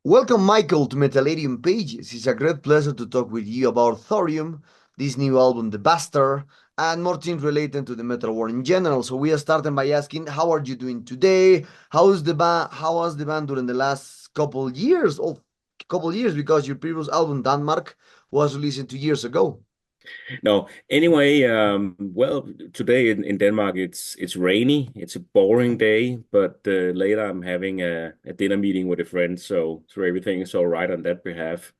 Welcome, Michael, to Metallarium Pages. It's a great pleasure to talk with you about Thorium, this new album, The Bastard, and more things related to the metal world in general. So we are starting by asking, how are you doing today? How's the band? How was the band during the last couple years? Couple years, because your previous album, Denmark, was released 2 years ago. No, anyway, well, today in Denmark it's rainy. It's a boring day, but later I'm having a dinner meeting with a friend, so everything is all right on that behalf.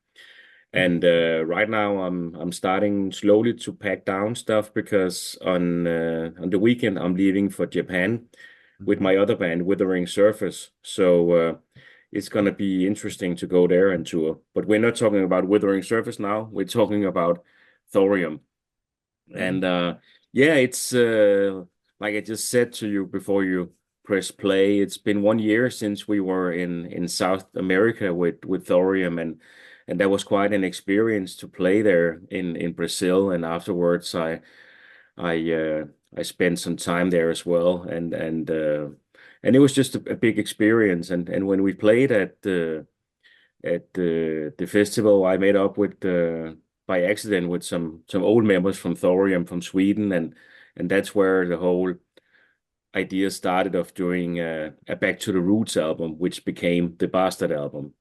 And right now I'm starting slowly to pack down stuff because on the weekend I'm leaving for Japan with Mhm. my other band, Withering Surface. So it's gonna be interesting to go there and tour. But we're not talking about Withering Surface now. We're talking about Thorium. And Mhm. yeah, it's like I just said to you before you press play, it's been 1 year since we were in South America with Thorium, and that was quite an experience to play there in Brazil. And afterwards, I I spent some time there as well, and it was just a big experience. And when we played at the festival, I met up with by accident with some old members from Thorium from Sweden, and that's where the whole idea started of doing a Back to the Roots album, which became the Bastard album.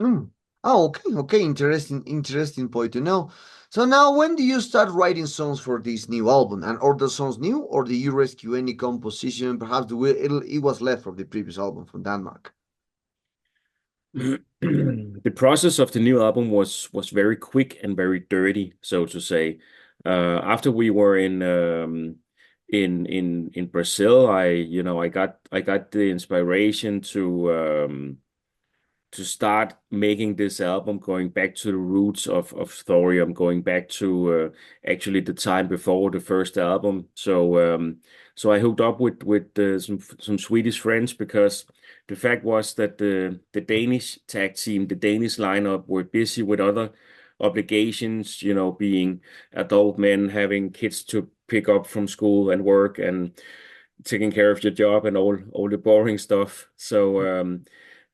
Mm. Oh, okay, okay. Interesting point to know. So now, when do you start writing songs for this new album? And are the songs new, or do you rescue any composition? Perhaps it was left from the previous album from Denmark. The process of the new album was very quick and very dirty, so to say. After we were in Brazil, I got the inspiration to start making this album, going back to the roots of Thorium, going back to actually the time before the first album. So I hooked up with some Swedish friends because the fact was that the Danish tag team, the Danish lineup, were busy with other obligations, being adult men, having kids to pick up from school and work, and taking care of your job and all the boring stuff.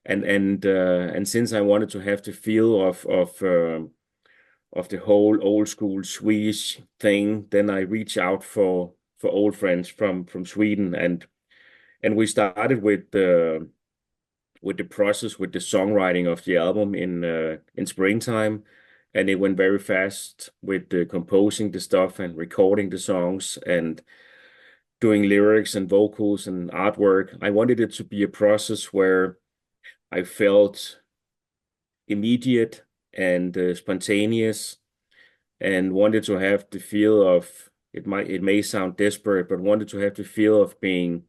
And since I wanted to have the feel of the whole old school Swedish thing, then I reached out for old friends from Sweden, and we started with the process, with the songwriting of the album in springtime, and it went very fast with the composing the stuff and recording the songs and doing lyrics and vocals and artwork. I wanted it to be a process where I felt immediate and spontaneous, and wanted to have the feel of it may sound desperate, but wanted to have the feel of being,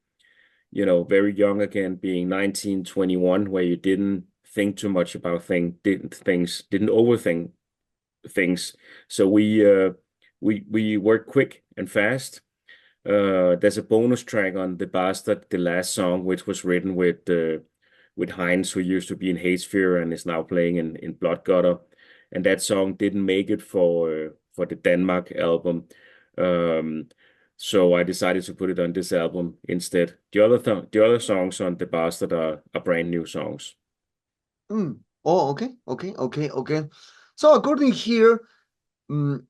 very young again, being 19, 21, where you didn't think too much about didn't overthink things. So we worked quick and fast. There's a bonus track on The Bastard, the last song, which was written with Heinz, who used to be in Hatesphere and is now playing in Bloodgutter. And that song didn't make it for the Denmark album. Um, so I decided to put it on this album instead. The other songs on The Bastard are brand new songs. Mm. Oh, okay, okay, okay, okay. So according here, mm,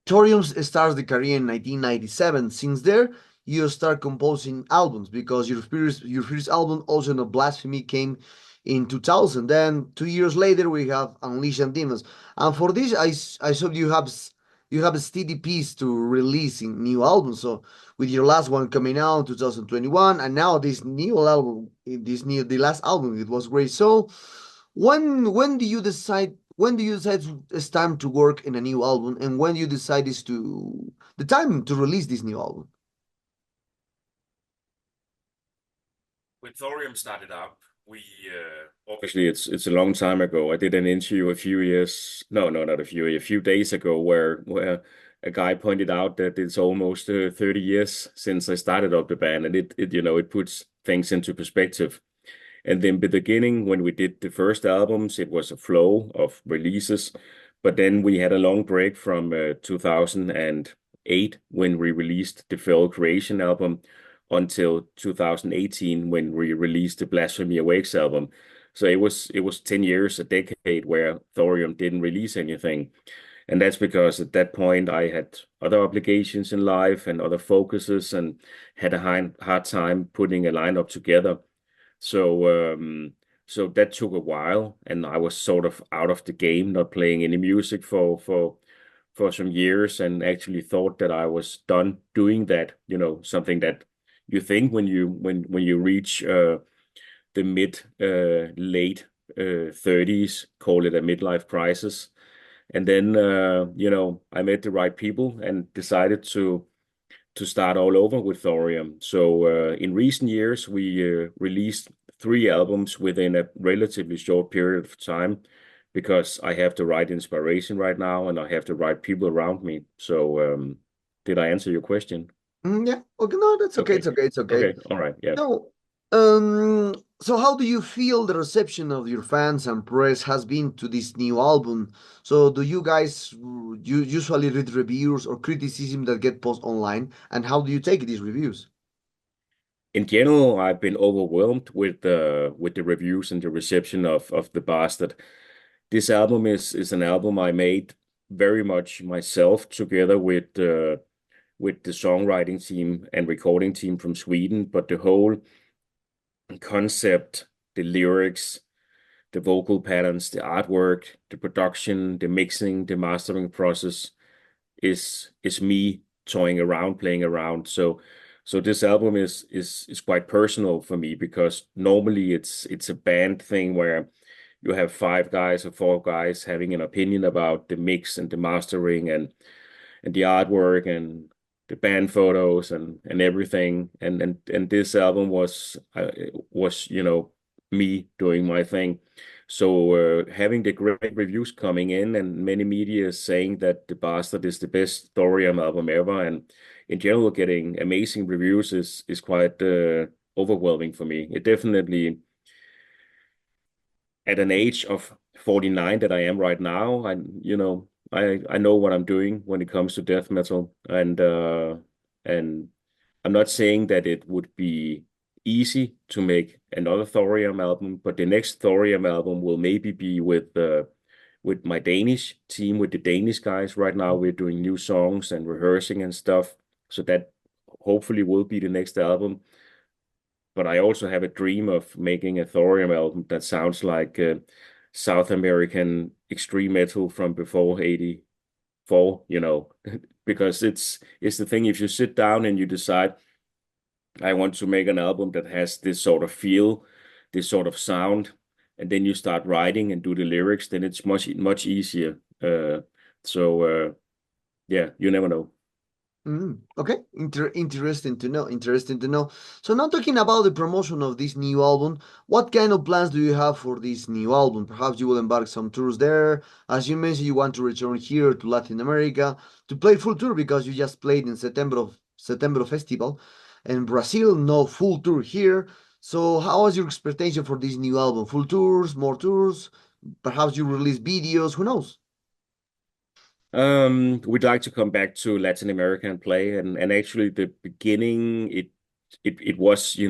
Thorium starts the career in 1997. Since there, you start composing albums because your first album, also no Blasphemy, came in 2000. Then 2 years later, we have Unleashed Demons. And for this, I saw you have a steady piece to releasing new albums. So with your last one coming out in 2021, and now this new album, the last album, it was great. So when do you decide it's time to work in a new album, and when you decide is to the time to release this new album? When Thorium started up, we obviously it's a long time ago. I did an interview a few years, no, no, not a few days ago, where a guy pointed out that it's almost 30 years since I started up the band, and it puts things into perspective. And in the beginning, when we did the first albums, it was a flow of releases, but then we had a long break from 2008 when we released the Feral Creation album until 2018 when we released the Blasphemy Awakes album. So it was 10 years, a decade where Thorium didn't release anything. And that's because at that point I had other obligations in life and other focuses and had a hard time putting a lineup together. So so that took a while, and I was sort of out of the game, not playing any music for some years, and actually thought that I was done doing that. Something that you think when you reach the mid late 30s, call it a midlife crisis. And then I met the right people and decided to start all over with Thorium. So in recent years, we released 3 albums within a relatively short period of time because I have the right inspiration right now and I have the right people around me. So did I answer your question? Yeah. Okay. No, that's okay. Okay. It's okay. It's okay. Okay. All right. Yeah. So, so how do you feel the reception of your fans and press has been to this new album? So, do you guys you usually read reviews or criticism that get posted online, and how do you take these reviews? In general, I've been overwhelmed with the reviews and the reception of The Bastard. This album is an album I made very much myself together with the songwriting team and recording team from Sweden, but the whole concept, the lyrics, the vocal patterns, the artwork, the production, the mixing, the mastering process is me toying around, playing around. So this album is quite personal for me because normally it's a band thing where you have 5 guys or 4 guys having an opinion about the mix and the mastering and the artwork and the band photos and everything. And this album was me doing my thing. So having the great reviews coming in and many media saying that The Bastard is the best Thorium album ever, and in general getting amazing reviews is quite overwhelming for me. It definitely, at an age of 49 that I am right now, I know what I'm doing when it comes to death metal, and I'm not saying that it would be easy to make another Thorium album, but the next Thorium album will maybe be with my Danish team, with the Danish guys. Right now, we're doing new songs and rehearsing and stuff, so that hopefully will be the next album. But I also have a dream of making a Thorium album that sounds like South American extreme metal from before 84, because it's the thing, if you sit down and you decide I want to make an album that has this sort of feel, this sort of sound, and then you start writing and do the lyrics, then it's much easier. So yeah, you never know. Okay, interesting to know. Interesting to know. So now talking about the promotion of this new album, what kind of plans do you have for this new album? Perhaps you will embark some tours there. As you mentioned, you want to return here to Latin America to play full tour because you just played in September Festival, and Brazil, no full tour here. So how was your expectation for this new album? Full tours, more tours? Perhaps you release videos. Who knows? We'd like to come back to Latin America and play, and actually the beginning it was, it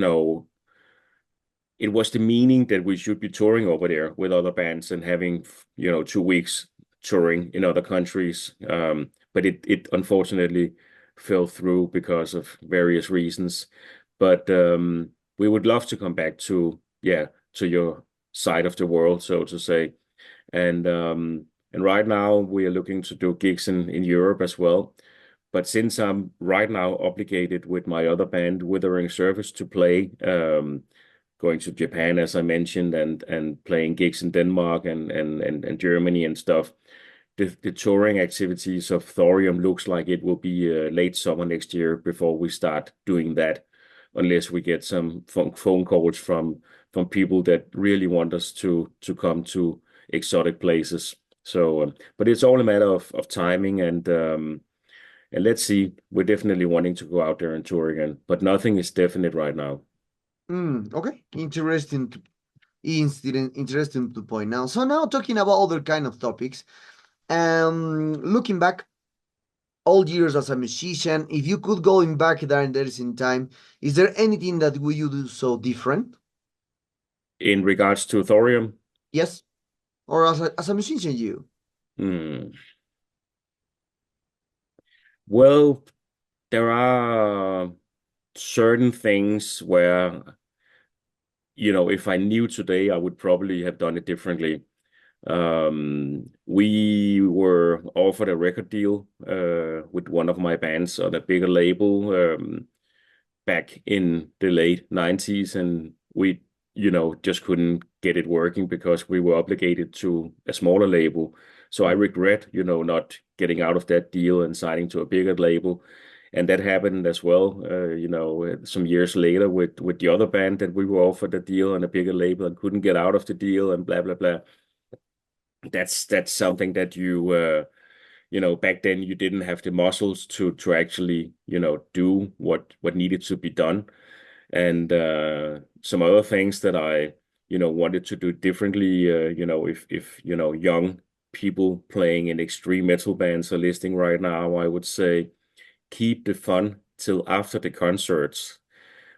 was the meaning that we should be touring over there with other bands and having 2 weeks touring in other countries. But it unfortunately fell through because of various reasons. But we would love to come back to your side of the world, so to say. And right now we are looking to do gigs in Europe as well. But since I'm right now obligated with my other band, Withering Service, to play, going to Japan, as I mentioned, and playing gigs in Denmark and Germany and stuff, the touring activities of Thorium looks like it will be late summer next year before we start doing that, unless we get some phone calls from people that really want us to come to exotic places. So, but it's all a matter of timing and let's see. We're definitely wanting to go out there and tour again, but nothing is definite right now. Okay, interesting to point out. So now talking about other kind of topics, looking back all years as a musician, if you could go in back there and there is in time, is there anything that would you do so different? In regards to Thorium, Yes, or as a musician, you. hmm, well, there are certain things where, if I knew today, I would probably have done it differently. We were offered a record deal with one of my bands on a bigger label back in the late 90s, and we, just couldn't get it working because we were obligated to a smaller label. So I regret, not getting out of that deal and signing to a bigger label. And that happened as well, some years later with the other band that we were offered a deal on a bigger label and couldn't get out of the deal and blah blah blah. That's something that back then you didn't have the muscles to actually do what needed to be done. And some other things that I wanted to do differently, if young people playing in extreme metal bands are listening right now, I would say keep the fun till after the concerts.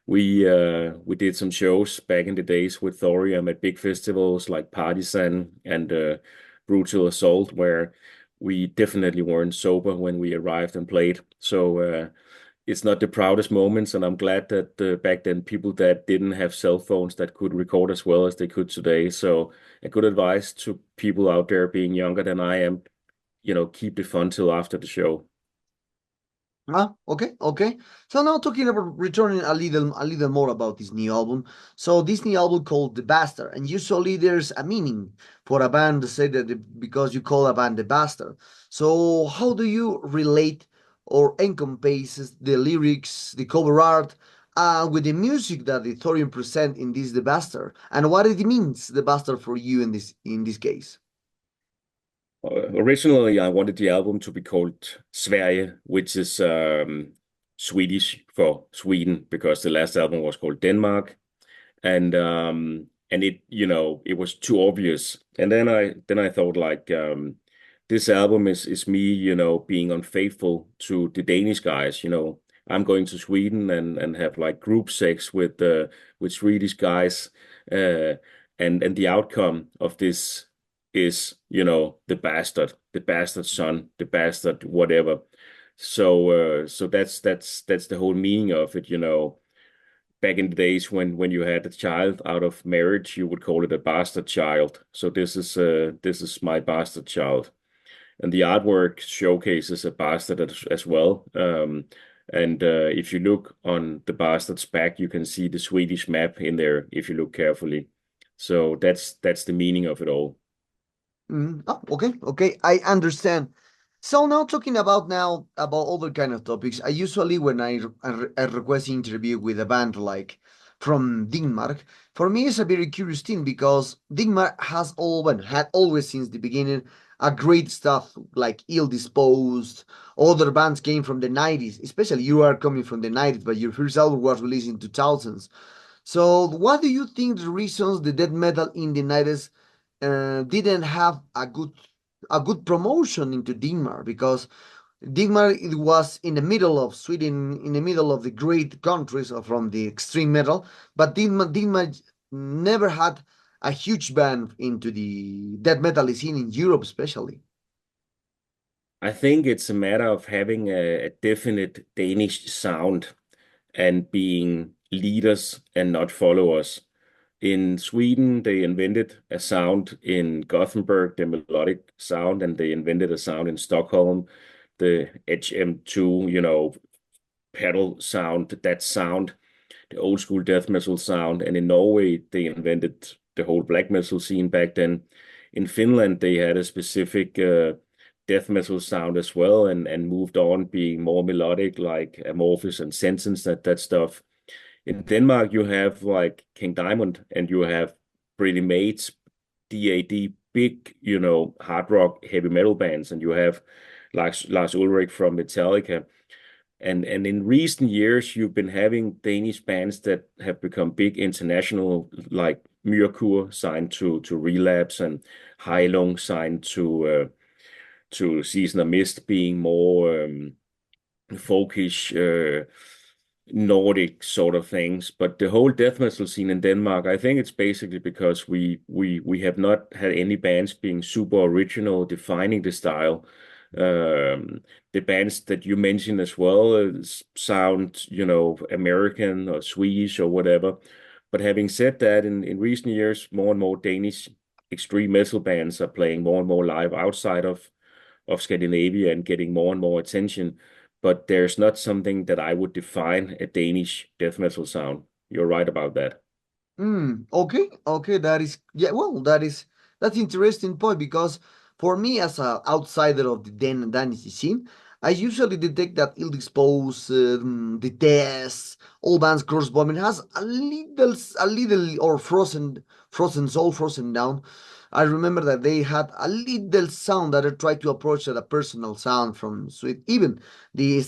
We did some shows back in the days with Thorium at big festivals like Partisan and Brutal Assault, where we definitely weren't sober when we arrived and played. So it's not the proudest moments, and I'm glad that back then people that didn't have cell phones that could record as well as they could today. So a good advice to people out there being younger than I am, keep the fun till after the show. Ah, okay, okay. So now talking about returning a little more about this new album. So this new album called The Bastard, and usually there's a meaning for a band to say that because you call a band The Bastard. So how do you relate or encompasses the lyrics, the cover art, with the music that the Thorium present in this The Bastard, and what it means The Bastard for you in this case? Originally, I wanted the album to be called Sverige, which is Swedish for Sweden, because the last album was called Denmark, and it was too obvious. And then I thought like this album is me, being unfaithful to the Danish guys. I'm going to Sweden and have like group sex with Swedish guys, uh, and the outcome of this is, the bastard son, the bastard whatever. So that's the whole meaning of it. Back in the days when you had a child out of marriage, you would call it a bastard child. So this is my bastard child, and the artwork showcases a bastard as well. And if you look on the bastard's back, you can see the Swedish map in there if you look carefully. So that's the meaning of it all. Oh, okay, okay, I understand. So now talking about other kind of topics, I usually when I request interview with a band like from Denmark, for me it's a very curious thing because Denmark has had always since the beginning a great stuff like Ill Disposed. Other bands came from the 90s, especially you are coming from the 90s, but your first album was released in 2000s. So, what do you think the reasons the death metal in the 90s didn't have a good promotion into Denmark? Because Denmark it was in the middle of Sweden, in the middle of the great countries from the extreme metal, but Denmark never had a huge band into the death metal scene in Europe, especially. I think it's a matter of having a definite Danish sound and being leaders and not followers. In Sweden, they invented a sound in Gothenburg, the melodic sound, and they invented a sound in Stockholm, the HM2, pedal sound, that sound, the old school death metal sound. And in Norway, they invented the whole black metal scene back then. In Finland, they had a specific death metal sound as well, and moved on being more melodic, like Amorphis and Sentence, that stuff. In Denmark, you have like King Diamond, and you have Pretty Mates, DAD, big, hard rock, heavy metal bands, and you have Lars Ulrich from Metallica. And in recent years, you've been having Danish bands that have become big international, like Myrkur signed to Relapse, and Heilung signed to Season of Mist, being more folkish. Nordic sort of things. But the whole death metal scene in Denmark, I think it's basically because we have not had any bands being super original, defining the style. The bands that you mentioned as well sound, American or Swedish or whatever. But having said that, in recent years, more and more Danish extreme metal bands are playing more and more live outside of Scandinavia and getting more and more attention. But there's not something that I would define a Danish death metal sound. You're right about that. Okay, okay, that is yeah. Well, that's interesting point because for me as a outsider of the Danish scene, I usually detect that ill disposed, the death, all bands cross bombing has a little or frozen soul, frozen down. I remember that they had a little sound that I tried to approach at a personal sound from Sweden. Even the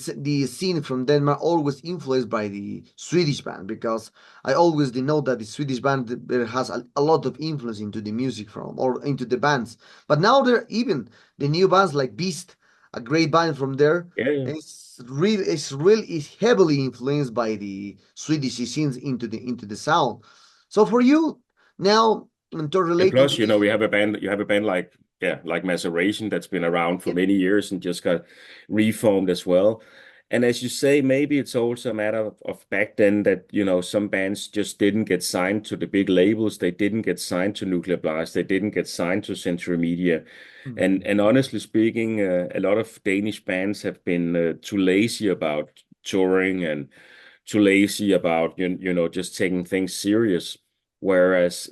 scene from Denmark always influenced by the Swedish band because I always denote that the Swedish band there has a lot of influence into the music from or into the bands. But now there even the new bands like Beast, a great band from there, Yeah, yeah. is heavily influenced by the Swedish scenes into the sound. So for you now to And relate to plus, this. you have a band like, yeah, like Maceration that's been around for Yeah. many years and just got reformed as well. And as you say, maybe it's also a matter of back then that, some bands just didn't get signed to the big labels. They didn't get signed to Nuclear Blast. They didn't get signed to Century Media. And honestly speaking, a lot of Danish bands have been too lazy about touring and too lazy about, just taking things serious. Whereas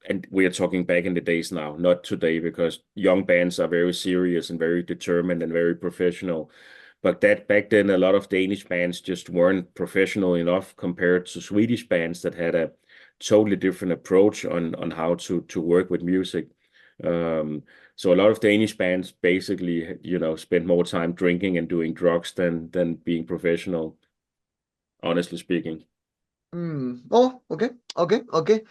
and we are talking back in the days now, not today, because young bands are very serious and very determined and very professional. But that back then, a lot of Danish bands just weren't professional enough compared to Swedish bands that had a totally different approach on how to work with music. So a lot of Danish bands basically, spend more time drinking and doing drugs than being professional, honestly speaking. Oh, okay, okay, okay.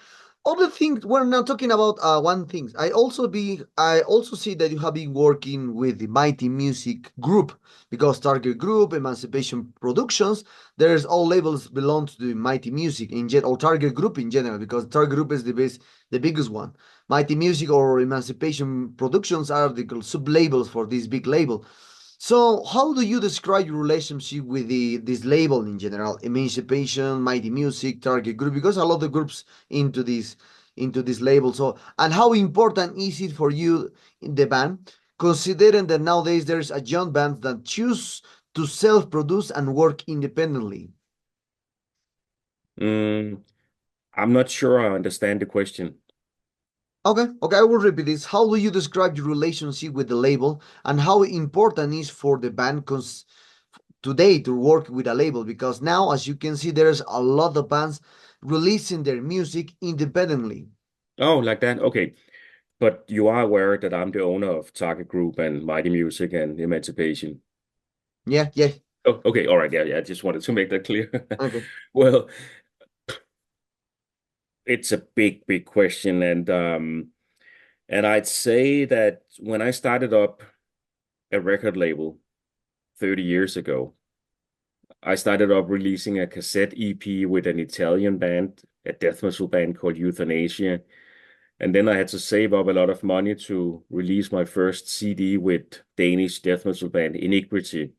Other things we're now talking about one thing. I also see that you have been working with the Mighty Music Group because Target Group, Emancipation Productions, there's all labels belong to the Mighty Music in or Target Group in general because Target Group is the biggest one. Mighty Music or Emancipation Productions are the sub labels for this big label. So, how do you describe your relationship with this label in general? Emancipation, Mighty Music, Target Group, because a lot of groups into this label. So, and how important is it for you in the band, considering that nowadays there's a young band that choose to self-produce and work independently? Mm, I'm not sure I understand the question. Okay, okay, I will repeat this. How do you describe your relationship with the label and how important is for the band today to work with a label? Because now, as you can see, there's a lot of bands releasing their music independently. Oh, like that. Okay. But you are aware that I'm the owner of Target Group and Mighty Music and Emancipation. Yeah, yeah. Oh, okay. All right. Yeah, yeah. I just wanted to make that clear. Okay. Well, it's a big, big question. And I'd say that when I started up a record label 30 years ago, I started up releasing a cassette EP with an Italian band, a death metal band called Euthanasia. And then I had to save up a lot of money to release my first CD with Danish death metal band Iniquity.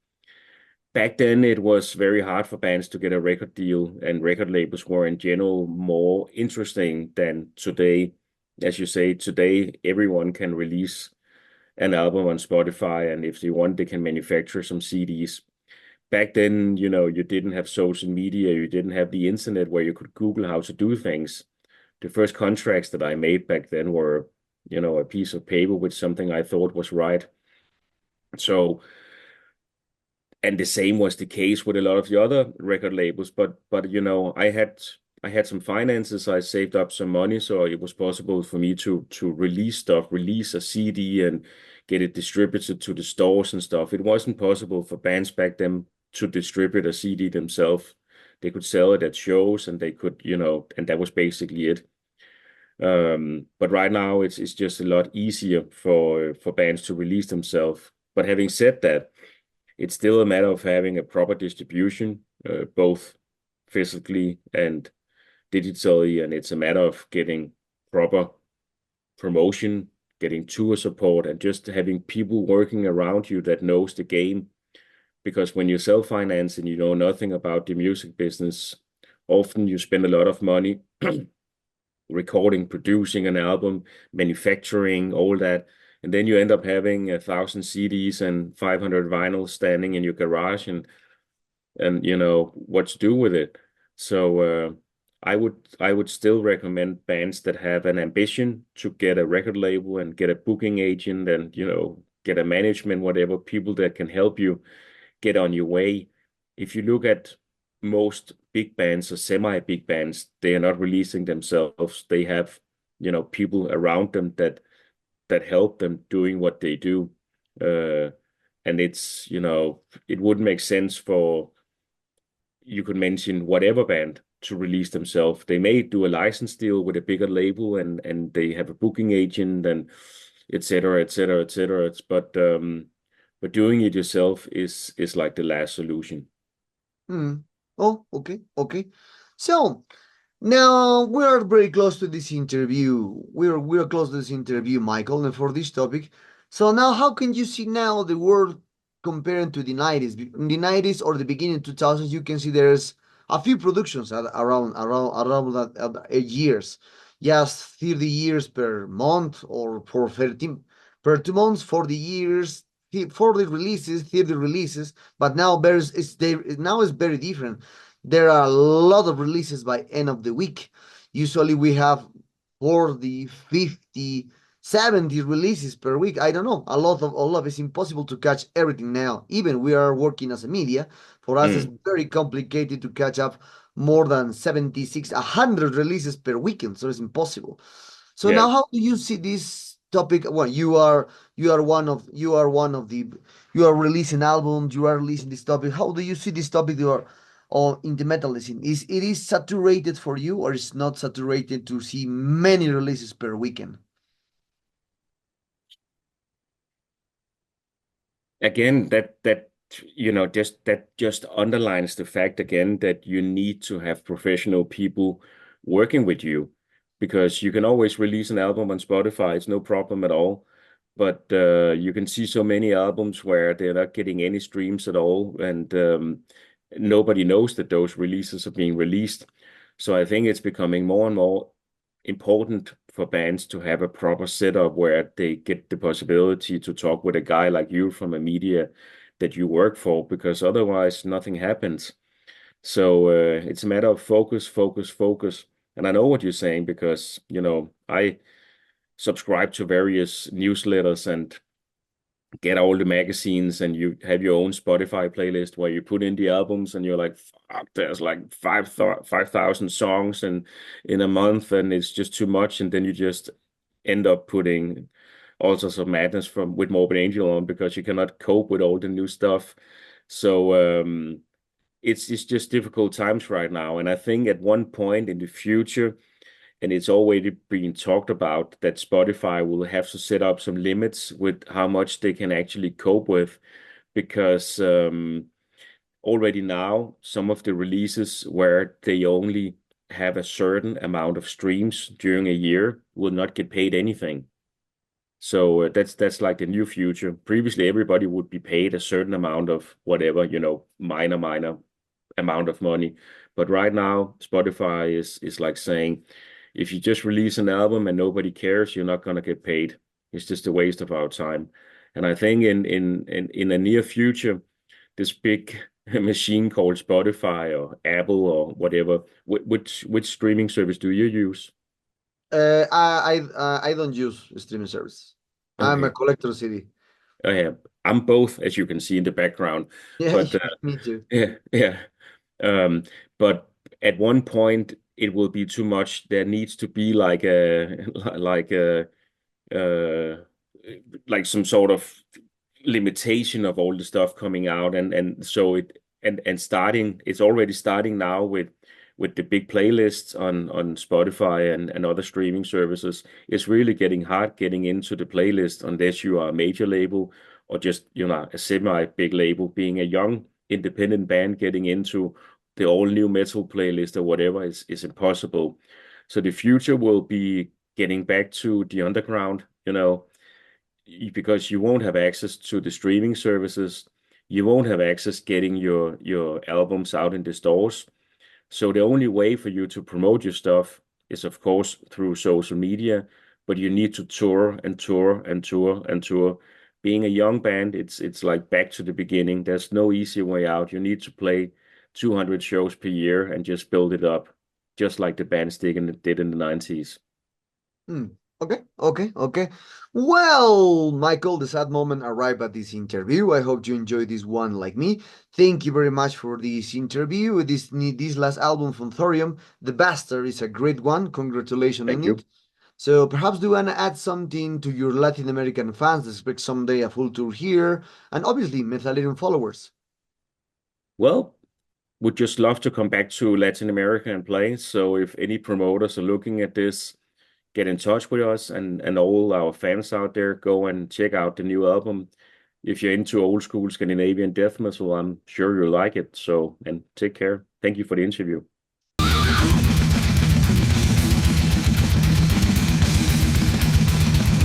Back then, it was very hard for bands to get a record deal, and record labels were in general more interesting than today. As you say, today everyone can release an album on Spotify, and if they want, they can manufacture some CDs. Back then, you didn't have social media, you didn't have the internet where you could Google how to do things. The first contracts that I made back then were, a piece of paper with something I thought was right. So, and the same was the case with a lot of the other record labels. But I had some finances. I saved up some money, so it was possible for me to release stuff, release a CD and get it distributed to the stores and stuff. It wasn't possible for bands back then to distribute a CD themselves. They could sell it at shows and they could, and that was basically it. But right now it's just a lot easier for bands to release themselves. But having said that, it's still a matter of having a proper distribution, both physically and digitally, and it's a matter of getting proper promotion, getting tour support, and just having people working around you that knows the game. Because when you self-finance and you know nothing about the music business, often you spend a lot of money recording, producing an album, manufacturing, all that. And then you end up having 1,000 CDs and 500 vinyls standing in your garage, and you know what to do with it. So I would still recommend bands that have an ambition to get a record label and get a booking agent and get a management, whatever, people that can help you get on your way. If you look at most big bands or semi-big bands, they are not releasing themselves. They have, people around them that help them doing what they do. Uh, and it wouldn't make sense for, you could mention whatever band to release themselves. They may do a license deal with a bigger label and they have a booking agent and et cetera, et cetera, et cetera. But doing it yourself is like the last solution. Hmm. Oh, okay, okay. So now we are very close to this interview. We're close to this interview, Michael, and for this topic. So now, how can you see now the world comparing to the 90s? In the 90s or the beginning 2000s, you can see there's a few productions around that years, just 30 years per month or for 13 per 2 months, 40 years, 40 releases, 30 releases. But now now it's very different. There are a lot of releases by end of the week. Usually we have 40, 50, 70 releases per week. I don't know. A lot. It's impossible to catch everything now. Even we are working as a media. For us, it's Mm, very complicated to catch up more than 76, 100 releases per weekend. So it's impossible. So yeah. now, how do you see this topic? Well, you are releasing albums, you are releasing this topic. How do you see this topic in the metalism? Is saturated for you, or is not saturated to see many releases per weekend? Again, that just underlines the fact again that you need to have professional people working with you, because you can always release an album on Spotify, it's no problem at all. But you can see so many albums where they're not getting any streams at all, and nobody knows that those releases are being released. So I think it's becoming more and more important for bands to have a proper setup where they get the possibility to talk with a guy like you from a media that you work for, because otherwise nothing happens. So it's a matter of focus, focus, focus. And I know what you're saying because, I subscribe to various newsletters and get all the magazines, and you have your own Spotify playlist where you put in the albums and you're like, fuck, there's like 5,000 songs in a month and it's just too much. And then you just end up putting all sorts of madness from with Morbid Angel on because you cannot cope with all the new stuff. So it's just difficult times right now. And I think at one point in the future, and it's already been talked about, that Spotify will have to set up some limits with how much they can actually cope with, because already now some of the releases where they only have a certain amount of streams during a year will not get paid anything. So that's like the new future. Previously, everybody would be paid a certain amount of whatever, minor amount of money. But right now, Spotify is like saying, if you just release an album and nobody cares, you're not gonna get paid. It's just a waste of our time. And I think in the near future, this big machine called Spotify or Apple or whatever, which streaming service do you use? I don't use streaming service. I'm a Okay. collector CD. Yeah, I'm both, as you can see in the background. Yeah, But me too. yeah, yeah. Um, but at one point it will be too much. There needs to be like a like a uh like some sort of limitation of all the stuff coming out, and so starting, it's already starting now with the big playlists on Spotify and other streaming services. It's really getting hard getting into the playlist unless you are a major label or just a semi big label. Being a young independent band getting into the all new metal playlist or whatever is impossible. So the future will be getting back to the underground, because you won't have access to the streaming services. You won't have access getting your albums out in the stores. So the only way for you to promote your stuff is, of course, through social media, but you need to tour and tour and tour and tour. Being a young band, it's like back to the beginning. There's no easy way out. You need to play 200 shows per year and just build it up, just like the bands did in the 90s. Hmm. Okay, okay, okay. Well, Michael, the sad moment arrived at this interview. I hope you enjoyed this one like me. Thank you very much for this interview. This last album from Thorium, The Bastard, is a great one. Congratulations on Thank it. you. So perhaps do you want to add something to your Latin American fans that expect someday a full tour here, and obviously Metallium followers. Well, would just love to come back to Latin America and play. So if any promoters are looking at this, get in touch with us, and all our fans out there, go and check out the new album. If you're into old school Scandinavian death metal, I'm sure you'll like it. So, and take care. Thank you for the interview.